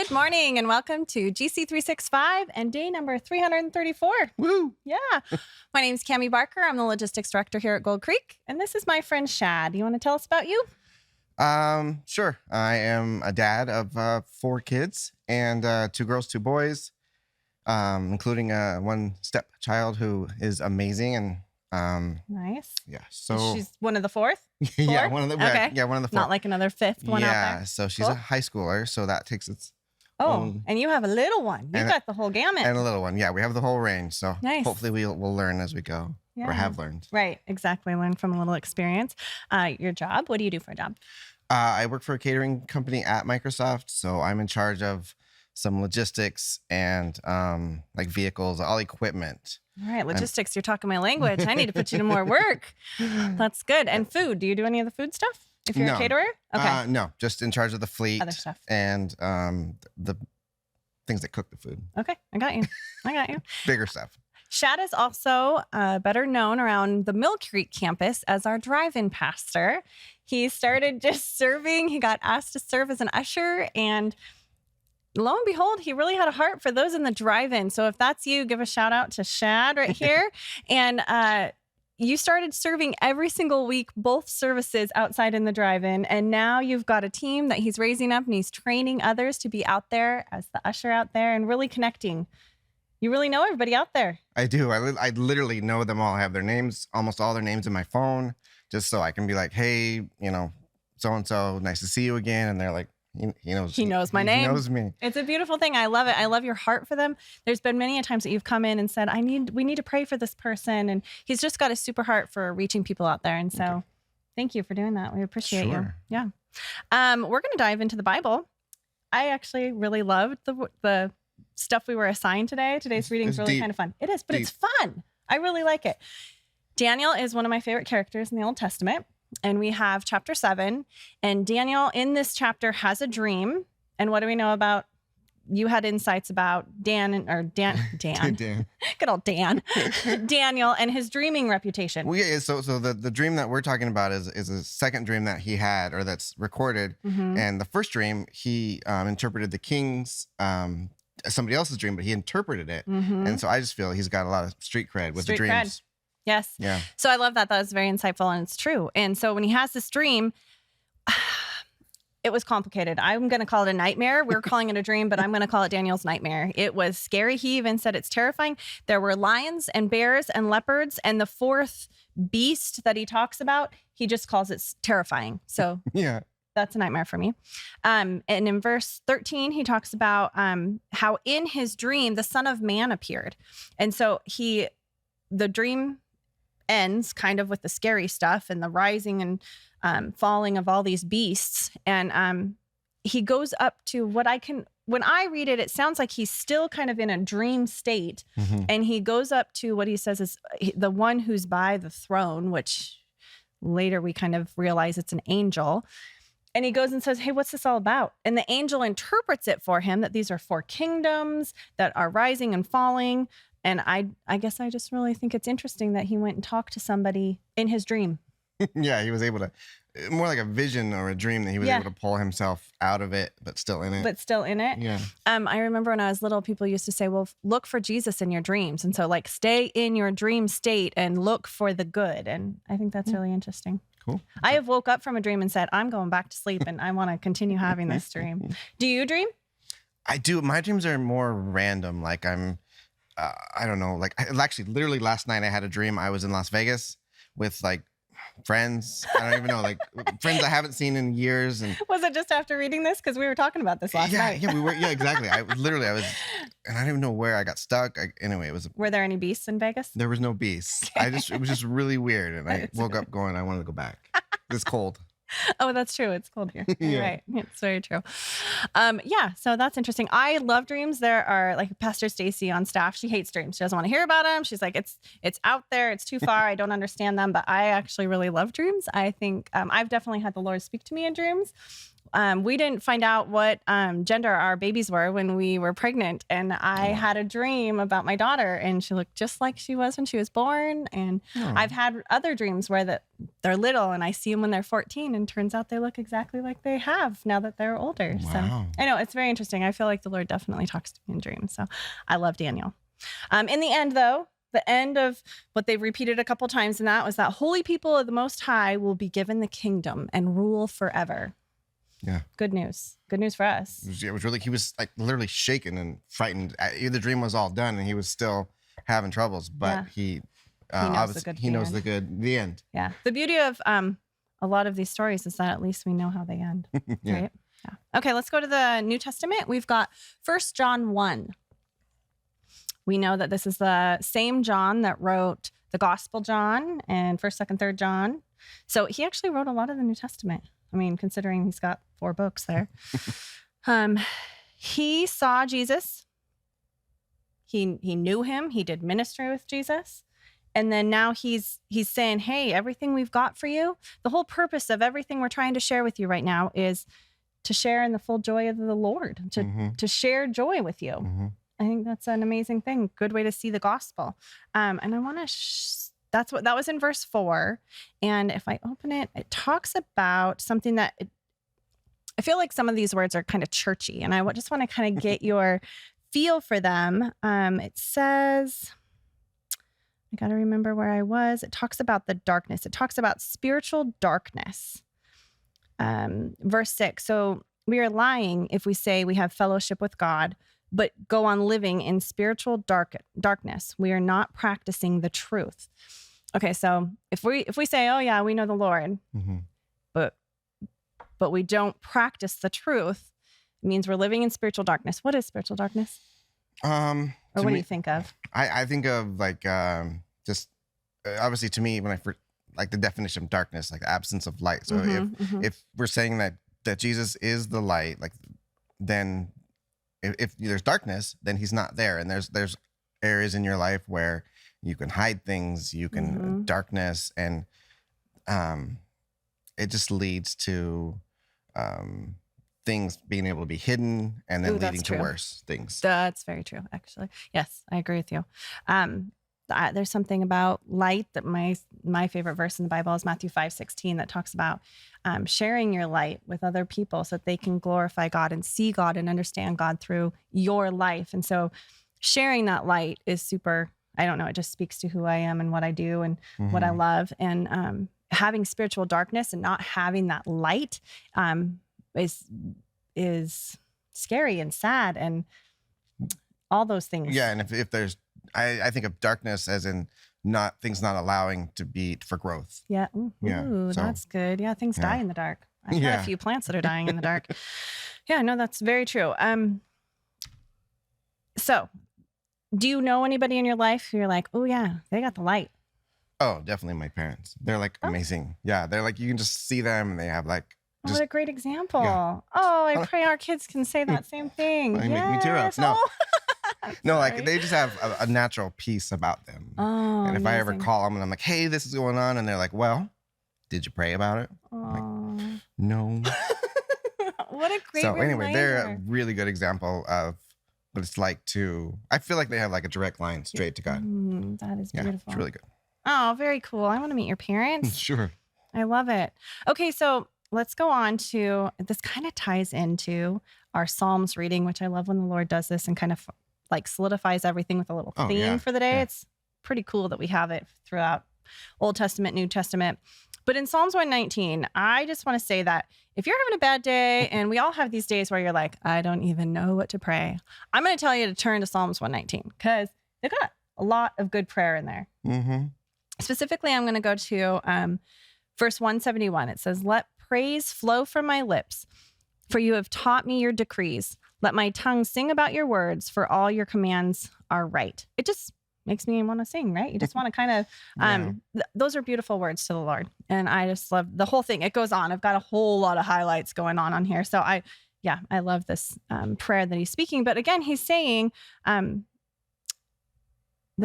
Good morning and welcome to GC365 and day number 334. Woo! Yeah. My name's Cammie Barker. I'm the logistics director here at Gold Creek. And this is my friend Shad. You want to tell us about you? Sure. I am a dad of 4 kids and 2 girls, 2 boys, including one stepchild who is amazing. And Nice. yeah, so She's one of the fourth? yeah, Four? one of the Okay. yeah, one of the 4. Not like another fifth one out Yeah, there. so she's Cool. a high schooler, so that takes its Oh, own, and you have a little one. You've And- got the whole gamut. and a little one. Yeah, we have the whole range. So Nice. hopefully we'll learn as we go, or Yeah. have learned. Right. Exactly. Learn from a little experience. Your job. What do you do for a job? I work for a catering company at Microsoft, so I'm in charge of some logistics and like vehicles, all equipment. All right. Logistics. You're talking my language. I need to put you to more work. That's good. And food. Do you do any of the food stuff if you're No. a caterer? Okay. No, just in charge of the fleet Other stuff. and the things that cook the food. Okay. I got you. Bigger stuff. Shad is also better known around the Mill Creek campus as our drive-in pastor. He started just serving. He got asked to serve as an usher, and lo and behold, he really had a heart for those in the drive-in. So if that's you, give a shout out to Shad right here. And you started serving every single week, both services outside in the drive-in. And now you've got a team that he's raising up and he's training others to be out there as the usher out there and really connecting. You really know everybody out there. I do. I literally know them all. I have their names, almost all their names in my phone, just so I can be like, hey, so-and-so, nice to see you again. And they're like, he knows. He knows my name. He knows me. It's a beautiful thing. I love it. I love your heart for them. There's been many a times that you've come in and said, we need to pray for this person. And he's just got a super heart for reaching people out there. And so Thank you for doing that. We appreciate you. Sure. Yeah. We're going to dive into the Bible. I actually really loved the stuff we were assigned today. Today's reading is really kind of fun. It is, but it's fun. I really like it. Daniel is one of my favorite characters in the Old Testament. And we have chapter 7. And Daniel in this chapter has a dream. And what do we know about? You had insights about Dan. Dan. Good old Dan. Daniel and his dreaming reputation. Well, yeah, so the dream that we're talking about is a second dream that he had, or that's recorded. Mhm. And the first dream, he interpreted the king's somebody else's dream, but he interpreted it. Mhm. And so I just feel he's got a lot of street cred with Street the dreams. cred. Yes. Yeah. So I love that. That was very insightful, and it's true. And so when he has this dream, it was complicated. I'm going to call it a nightmare. We're calling it a dream, but I'm going to call it Daniel's nightmare. It was scary. He even said it's terrifying. There were lions and bears and leopards, and the fourth beast that he talks about, he just calls it terrifying. So Yeah. that's a nightmare for me. And in verse 13, he talks about how in his dream, the Son of Man appeared. And so the dream ends kind of with the scary stuff and the rising and falling of all these beasts. And he goes up to when I read it, it sounds like he's still kind of in a dream state. Mhm. And he goes up to what he says is the one who's by the throne, which later we kind of realize it's an angel. And he goes and says, hey, what's this all about? And the angel interprets it for him that these are 4 kingdoms that are rising and falling. And I guess I just really think it's interesting that he went and talked to somebody in his dream. Yeah, he was able to, more like a vision or a dream that he was able to pull himself out of it, but still in it. But still in it. Yeah. I remember when I was little, people used to say, well, look for Jesus in your dreams. And so like stay in your dream state and look for the good. And I think that's really interesting. Cool. I have woke up from a dream and said, I'm going back to sleep and I want to continue having this dream. Do you dream? I do. My dreams are more random. Like I don't know. Like actually, literally last night I had a dream. I was in Las Vegas with like friends. I don't even know, like friends I haven't seen in years. And Was it just after reading this? Because we were talking about this last night. Yeah, we were. Yeah, exactly. I was, and I don't even know where I got stuck. Anyway, Were there any beasts in Vegas? There was no beasts. It was just really weird. And I woke up going, I wanted to go back. It's cold. Oh, that's true. It's cold here. Yeah. You're right. It's very true. Yeah. So that's interesting. I love dreams. There are like Pastor Stacy on staff. She hates dreams. She doesn't want to hear about them. She's like, it's out there. It's too far. I don't understand them. But I actually really love dreams. I think I've definitely had the Lord speak to me in dreams. we didn't find out what gender our babies were when we were pregnant. And I had a dream about my daughter, and she looked just like she was when she was born. And I've had other dreams where they're little, and I see them when they're 14, and turns out they look exactly like they have now that they're older. Wow. So I know it's very interesting. I feel like the Lord definitely talks to me in dreams. So I love Daniel. In the end, though, the end of what they've repeated a couple times, and that was that holy people of the Most High will be given the kingdom and rule forever. Yeah. Good news. Good news for us. It was really, he was like literally shaken and frightened. The dream was all done and he was still having troubles, but he knows the end. Yeah. The beauty of a lot of these stories is that at least we know how they end. Yeah. Right? Yeah. Okay, let's go to the New Testament. We've got 1 John 1. We know that this is the same John that wrote the Gospel John and 1st, 2nd, 3rd John. So he actually wrote a lot of the New Testament. I mean, considering he's got 4 books there. He saw Jesus. He knew him. He did ministry with Jesus. And then now he's saying, hey, everything we've got for you, the whole purpose of everything we're trying to share with you right now is to share in the full joy of the Lord, to share joy with you. Mm-hmm. I think that's an amazing thing. Good way to see the gospel. And I want to that was in verse 4. And if I open it, it talks about something that I feel like some of these words are kind of churchy, and I just want to kind of get your feel for them. It says, I got to remember where I was. It talks about the darkness. It talks about spiritual darkness. Verse 6. So we are lying if we say we have fellowship with God, but go on living in spiritual darkness. We are not practicing the truth. Okay, so if we say, oh yeah, we know the Lord, but we don't practice the truth, it means we're living in spiritual darkness. What is spiritual darkness? Or what do you think of? I think of like just obviously to me when I first, like the definition of darkness, like the absence of light. So if we're saying that Jesus is the light, like then if there's darkness, then he's not there. And there's areas in your life where you can hide things, you can darkness, and it just leads to things being able to be hidden and then leading to worse things. That's very true, actually. Yes, I agree with you. There's something about light that my favorite verse in the Bible is Matthew 5:16 that talks about sharing your light with other people so that they can glorify God and see God and understand God through your life. And so sharing that light is super, I don't know, it just speaks to who I am and what I do and what I love. And having spiritual darkness and not having that light is scary and sad and all those things. Yeah, and if there's, I think of darkness as in things not allowing to be for growth. Yeah. Ooh, so, that's good. Yeah, things die in the dark. I've got a few plants that are dying in the dark. Yeah, no, that's very true. So do you know anybody in your life who you're like, oh yeah, they got the light? Oh, definitely my parents. They're like amazing. Yeah, they're like, you can just see them and they have like, what a great example. Yeah. Oh, I pray our kids can say that same thing. Make me tear up. No. No, like they just have a natural peace about them. Oh, and if I ever call them and I'm like, hey, this is going on. And they're like, well, did you pray about it? Like, no. What a great So reminder. anyway, they're a really good example of what it's like to, I feel like they have like a direct line straight to God. That is beautiful. It's really good. Oh, very cool. I want to meet your parents. Sure. I love it. Okay, so let's go on to, this kind of ties into our Psalms reading, which I love when the Lord does this and kind of like solidifies everything with a little theme for the day. Yeah. It's pretty cool that we have it throughout Old Testament, New Testament. But in Psalms 119, I just want to say that if you're having a bad day, and we all have these days where you're like, I don't even know what to pray, I'm going to tell you to turn to Psalms 119 because they've got a lot of good prayer in there. Specifically, I'm going to go to verse 171. It says, let praise flow from my lips, for you have taught me your decrees. Let my tongue sing about your words, for all your commands are right. It just makes me want to sing, right? You just want to kind of, those are beautiful words to the Lord. And I just love the whole thing. It goes on. I've got a whole lot of highlights going on here. So I love this prayer that he's speaking. But again, he's saying that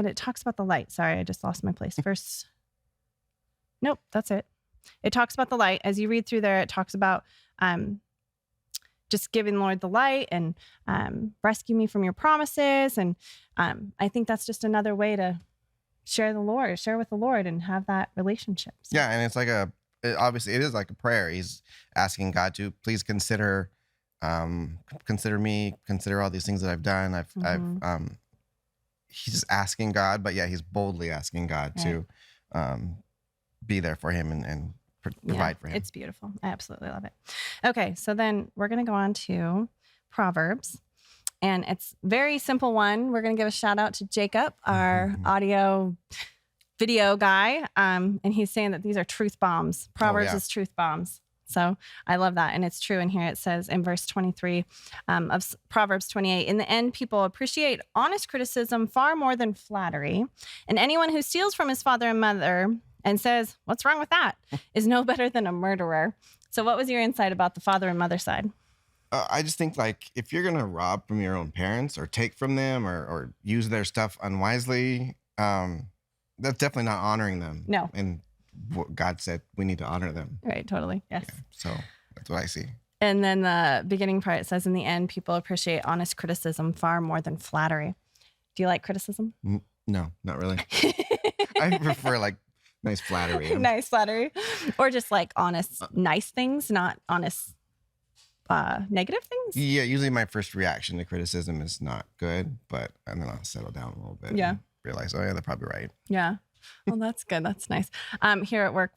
it talks about the light. Sorry, I just lost my place. Nope, that's it. It talks about the light. As you read through there, it talks about just giving the Lord the light and rescue me from your promises. And I think that's just another way to share with the Lord and have that relationship. So. Yeah. And it's like obviously it is like a prayer. He's asking God to please consider me, consider all these things that I've done. He's asking God, but he's boldly asking God to be there for him and provide for him. It's beautiful. I absolutely love it. Okay, so then we're going to go on to Proverbs, and it's a very simple one. We're going to give a shout out to Jacob, our audio video guy, and he's saying that these are truth bombs. Proverbs is truth bombs. So I love that. And it's true in here. It says in verse 23 of Proverbs 28, in the end, people appreciate honest criticism far more than flattery. And anyone who steals from his father and mother and says, what's wrong with that, is no better than a murderer. So what was your insight about the father and mother side? I just think like if you're going to rob from your own parents or take from them or use their stuff unwisely, that's definitely not honoring them. No. And what God said, we need to honor them. Right. Totally. Yes. Yeah, so that's what I see. And then the beginning part, it says, in the end, people appreciate honest criticism far more than flattery. Do you like criticism? No, not really. I prefer like nice flattery. Nice flattery. Or just like honest, nice things, not honest, negative things. Yeah. Usually my first reaction to criticism is not good, and then I'll settle down a little bit. Yeah. And realize, they're probably right. Yeah. Well, that's good. That's nice. Here at work,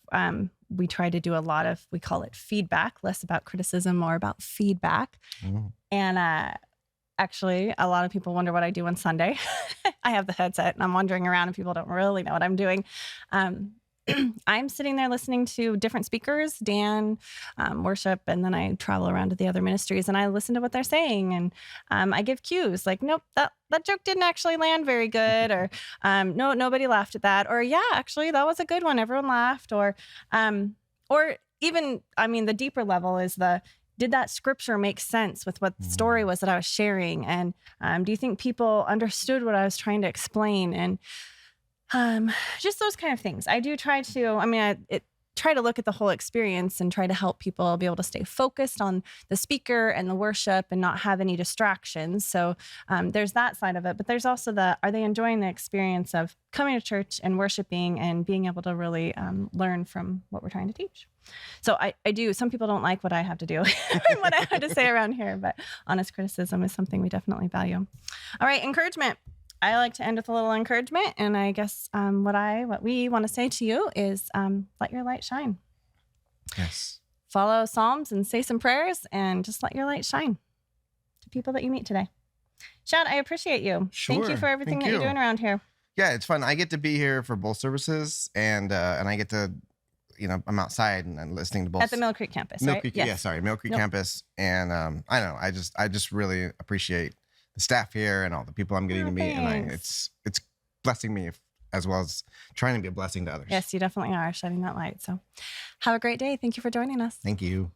we try to do a lot of, we call it feedback, less about criticism, more about feedback. Mm. And actually, a lot of people wonder what I do on Sunday. I have the headset and I'm wandering around and people don't really know what I'm doing. I'm sitting there listening to different speakers, Dan, worship, and then I travel around to the other ministries and I listen to what they're saying. And I give cues like, nope, that joke didn't actually land very good. Or no, nobody laughed at that. Or yeah, actually, that was a good one. Everyone laughed. Or even, the deeper level is did that scripture make sense with what the story was that I was sharing? And do you think people understood what I was trying to explain? And just those kind of things. I do try to, try to look at the whole experience and try to help people be able to stay focused on the speaker and the worship and not have any distractions. So there's that side of it, but there's also are they enjoying the experience of coming to church and worshiping and being able to really learn from what we're trying to teach? So I do. Some people don't like what I have to do and what I have to say around here, but honest criticism is something we definitely value. All right. Encouragement. I like to end with a little encouragement. And I guess what we want to say to you is let your light shine. Yes. Follow Psalms and say some prayers and just let your light shine to people that you meet today. Shad, I appreciate you. Sure. Thank you for everything that you're doing around here. Yeah, it's fun. I get to be here for both services and I get to, I'm outside and listening to both. At the Mill Creek campus, right? Creek, yes. Yeah, sorry, Mill Creek campus. And I don't know, I just really appreciate the staff here and all the people I'm getting to meet. And it's blessing me as well as trying to be a blessing to others. Yes, you definitely are shedding that light. So have a great day. Thank you for joining us. Thank you.